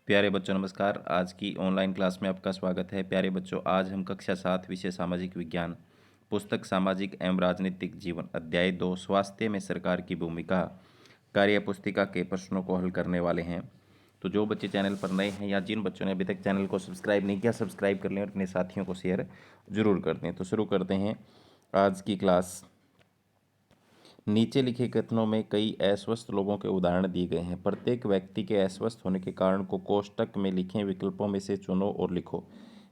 प्यारे बच्चों नमस्कार। आज की ऑनलाइन क्लास में आपका स्वागत है। प्यारे बच्चों, आज हम कक्षा 7 विषय सामाजिक विज्ञान पुस्तक सामाजिक एवं राजनीतिक जीवन अध्याय 2 स्वास्थ्य में सरकार की भूमिका कार्य पुस्तिका के प्रश्नों को हल करने वाले हैं। तो जो बच्चे चैनल पर नए हैं या जिन बच्चों ने अभी तक चैनल को सब्सक्राइब नहीं किया, सब्सक्राइब कर लें और अपने साथियों को शेयर जरूर कर दें। तो शुरू करते हैं आज की क्लास। नीचे लिखे कथनों में कई अस्वस्थ लोगों के उदाहरण दिए गए हैं। प्रत्येक व्यक्ति के अस्वस्थ होने के कारण को कोष्टक में लिखे विकल्पों में से चुनो और लिखो।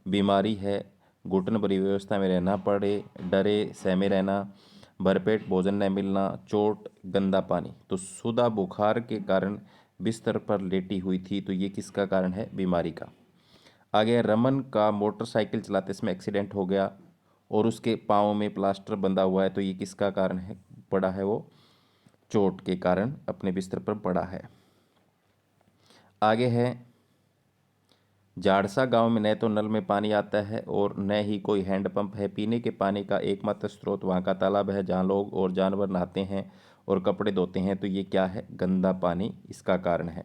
बीमारी है, घुटन भरी व्यवस्था में रहना पड़े, डरे सहमे रहना, भरपेट भोजन न मिलना, चोट, गंदा पानी। तो सुधा बुखार के कारण बिस्तर पर लेटी हुई थी, तो ये किसका कारण है? बीमारी का। आगे रमन का मोटरसाइकिल चलाते समय एक्सीडेंट हो गया और उसके पाँव में प्लास्टर बंधा हुआ है, तो ये किसका कारण है? पड़ा है वो चोट के कारण अपने बिस्तर पर पड़ा है। आगे है जाड़सा गांव में न तो नल में पानी आता है और न ही कोई हैंडपंप है। पीने के पानी का एकमात्र स्रोत वहाँ का तालाब है जहाँ लोग और जानवर नहाते हैं और कपड़े धोते हैं, तो ये क्या है? गंदा पानी इसका कारण है।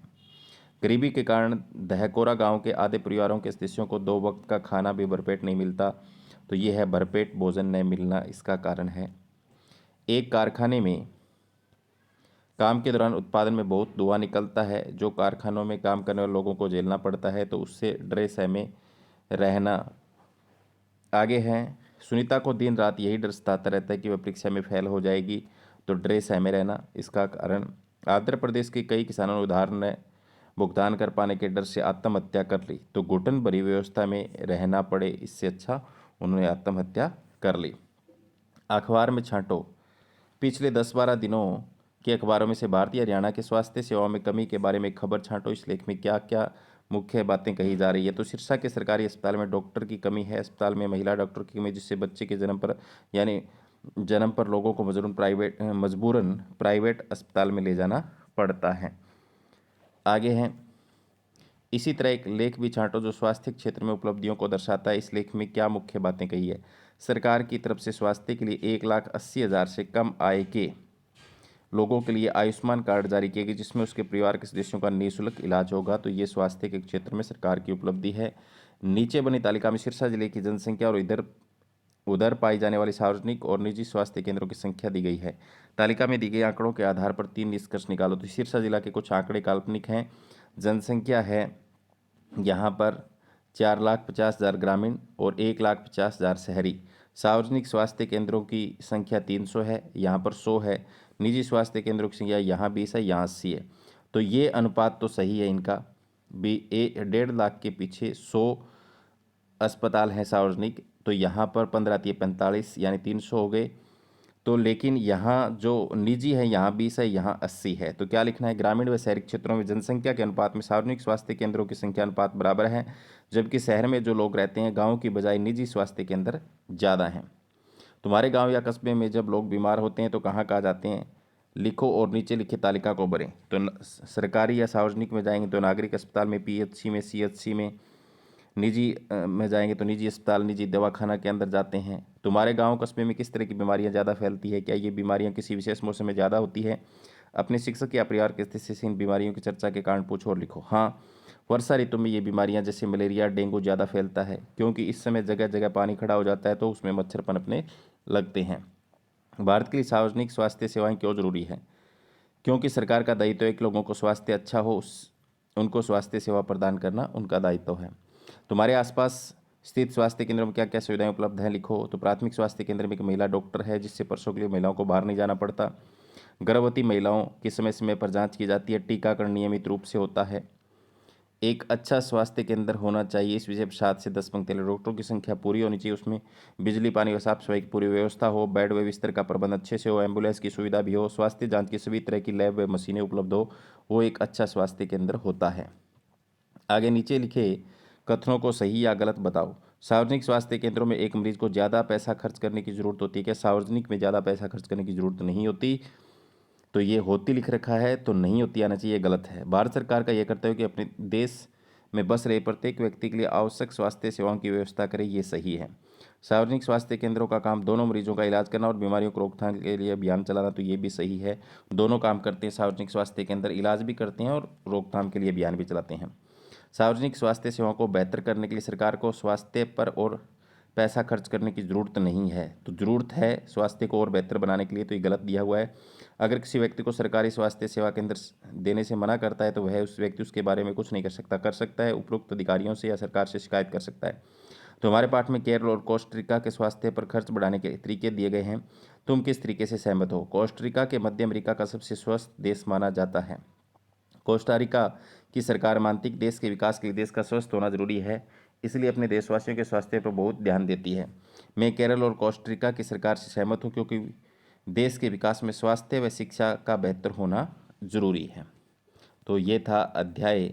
गरीबी के कारण दहकोरा गांव के आधे परिवारों के सदस्यों को 2 वक्त का खाना भी भरपेट नहीं मिलता, तो ये है भरपेट भोजन न मिलना इसका कारण है। एक कारखाने में काम के दौरान उत्पादन में बहुत धुआं निकलता है जो कारखानों में काम करने वाले लोगों को झेलना पड़ता है, तो उससे डरे सहमे रहना। आगे है सुनीता को दिन रात यही डर सताता रहता है कि वह परीक्षा में फेल हो जाएगी, तो डरे सहमे रहना इसका कारण। आंध्र प्रदेश के कई किसानों ने उधार ने भुगतान कर पाने के डर से आत्महत्या कर ली, तो घुटन भरी व्यवस्था में रहना पड़े इससे अच्छा उन्होंने आत्महत्या कर ली। अखबार में छांटो। पिछले 10-12 दिनों के अखबारों में से भारतीय हरियाणा के स्वास्थ्य सेवाओं में कमी के बारे में खबर छांटो। इस लेख में क्या क्या मुख्य बातें कही जा रही है? तो सिरसा के सरकारी अस्पताल में डॉक्टर की कमी है। अस्पताल में महिला डॉक्टर की कमी, जिससे बच्चे के जन्म पर यानी जन्म पर लोगों को मजबूरन प्राइवेट अस्पताल में ले जाना पड़ता है। आगे है इसी तरह एक लेख भी छांटो जो स्वास्थ्य क्षेत्र में उपलब्धियों को दर्शाता है। इस लेख में क्या मुख्य बातें कही है? सरकार की तरफ से स्वास्थ्य के लिए 1,80,000 से कम आय के लोगों के लिए आयुष्मान कार्ड जारी किए गए, जिसमें उसके परिवार के सदस्यों का निःशुल्क इलाज होगा, तो ये स्वास्थ्य के क्षेत्र में सरकार की उपलब्धि है। नीचे बनी तालिका में सिरसा जिले की जनसंख्या और इधर उधर पाई जाने वाली सार्वजनिक और निजी स्वास्थ्य केंद्रों की संख्या दी गई है। तालिका में दी गई आंकड़ों के आधार पर 3 निष्कर्ष निकालो। तो सिरसा जिला के कुछ आंकड़े काल्पनिक हैं। जनसंख्या है यहाँ पर 4,50,000 ग्रामीण और 1,50,000 शहरी। सार्वजनिक स्वास्थ्य केंद्रों की संख्या 300 है, यहाँ पर 100 है। निजी स्वास्थ्य केंद्रों की संख्या यहाँ 20 है, यहाँ 80 है। तो ये अनुपात तो सही है इनका भी। 1.5 लाख के पीछे 100 अस्पताल हैं सार्वजनिक, तो यहाँ पर 15×45 यानी 300 हो गए। तो लेकिन यहाँ जो निजी है यहाँ 20 है, यहाँ 80 है। तो क्या लिखना है? ग्रामीण व शहरी क्षेत्रों में जनसंख्या के अनुपात में सार्वजनिक स्वास्थ्य केंद्रों की संख्या अनुपात बराबर है, जबकि शहर में जो लोग रहते हैं गाँव की बजाय निजी स्वास्थ्य केंद्र ज़्यादा हैं। तुम्हारे गांव या कस्बे में जब लोग बीमार होते हैं तो कहाँ कहाँ जाते हैं? लिखो और नीचे लिखे तालिका को भरें। तो सरकारी या सार्वजनिक में जाएंगे तो नागरिक अस्पताल में, पीएचसी में, सीएचसी में। निजी में जाएंगे तो निजी अस्पताल, निजी दवाखाना के अंदर जाते हैं। तुम्हारे गांव कस्बे में किस तरह की बीमारियां ज़्यादा फैलती है? क्या ये बीमारियां किसी विशेष मौसम में ज़्यादा होती है? अपने शिक्षक या परिवार के सदस्य से इन बीमारियों की चर्चा के कारण पूछो और लिखो। हाँ, वर्षा ऋतु में ये बीमारियां जैसे मलेरिया, डेंगू ज़्यादा फैलता है, क्योंकि इस समय जगह जगह पानी खड़ा हो जाता है तो उसमें मच्छर पनपने लगते हैं। भारत के लिए सार्वजनिक स्वास्थ्य सेवाएं क्यों जरूरी है? क्योंकि सरकार का दायित्व है कि लोगों को स्वास्थ्य अच्छा हो, उनको स्वास्थ्य सेवा प्रदान करना उनका दायित्व है। तुम्हारे आसपास स्थित स्वास्थ्य केंद्रों में क्या क्या सुविधाएं उपलब्ध हैं? लिखो। तो प्राथमिक स्वास्थ्य केंद्र में एक महिला डॉक्टर है, जिससे प्रसव के लिए महिलाओं को बाहर नहीं जाना पड़ता। गर्भवती महिलाओं की समय समय पर जांच की जाती है। टीकाकरण नियमित रूप से होता है। एक अच्छा स्वास्थ्य केंद्र होना चाहिए, इस विषय पर 7 से 10 पंक्ति। डॉक्टरों की संख्या पूरी होनी चाहिए, उसमें बिजली पानी व साफ सफाई की पूरी व्यवस्था हो, बेड व बिस्तर का प्रबंध अच्छे से हो, एम्बुलेंस की सुविधा भी हो, स्वास्थ्य जांच की सभी तरह की लैब व मशीनें उपलब्ध हो, वो एक अच्छा स्वास्थ्य केंद्र होता है। आगे नीचे लिखे कथनों को सही या गलत बताओ। सार्वजनिक स्वास्थ्य केंद्रों में एक मरीज को ज़्यादा पैसा खर्च करने की जरूरत होती है क्या? सार्वजनिक में ज़्यादा पैसा खर्च करने की जरूरत नहीं होती, तो ये होती लिख रखा है तो नहीं होती आना चाहिए, गलत है। भारत सरकार का यह कर्तव्य कि अपने देश में बस रहे प्रत्येक व्यक्ति के लिए आवश्यक स्वास्थ्य सेवाओं की व्यवस्था करे, ये सही है। सार्वजनिक स्वास्थ्य केंद्रों का काम दोनों मरीजों का इलाज करना और बीमारियों को रोकथाम के लिए अभियान चलाना, तो ये भी सही है। दोनों काम करते हैं सार्वजनिक स्वास्थ्य केंद्र, इलाज भी करते हैं और रोकथाम के लिए अभियान भी चलाते हैं। सार्वजनिक स्वास्थ्य सेवाओं को बेहतर करने के लिए सरकार को स्वास्थ्य पर और पैसा खर्च करने की ज़रूरत नहीं है। तो ज़रूरत है स्वास्थ्य को और बेहतर बनाने के लिए, तो ये गलत दिया हुआ है। अगर किसी व्यक्ति को सरकारी स्वास्थ्य सेवा केंद्र देने से मना करता है तो वह उस व्यक्ति उसके बारे में कुछ नहीं कर सकता है उपरोक्त अधिकारियों से या सरकार से शिकायत कर सकता है। तो हमारे पाठ में केरल और कोस्टरिका के स्वास्थ्य पर खर्च बढ़ाने के तरीके दिए गए हैं। तुम किस तरीके से सहमत हो? कोस्टरिका के मध्य अमेरिका का सबसे स्वस्थ देश माना जाता है। कोस्टारिका की सरकार मानती है कि देश के विकास के लिए देश का स्वस्थ होना जरूरी है, इसलिए अपने देशवासियों के स्वास्थ्य पर बहुत ध्यान देती है। मैं केरल और कोस्टारिका की सरकार से सहमत हूँ क्योंकि देश के विकास में स्वास्थ्य व शिक्षा का बेहतर होना जरूरी है। तो ये था अध्याय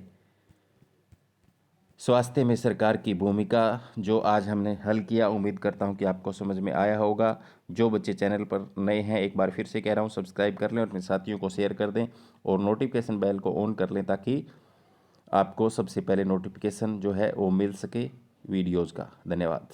स्वास्थ्य में सरकार की भूमिका, जो आज हमने हल किया। उम्मीद करता हूँ कि आपको समझ में आया होगा। जो बच्चे चैनल पर नए हैं, एक बार फिर से कह रहा हूँ, सब्सक्राइब कर लें और अपने साथियों को शेयर कर दें और नोटिफिकेशन बेल को ऑन कर लें ताकि आपको सबसे पहले नोटिफिकेशन जो है वो मिल सके वीडियोज़ का। धन्यवाद।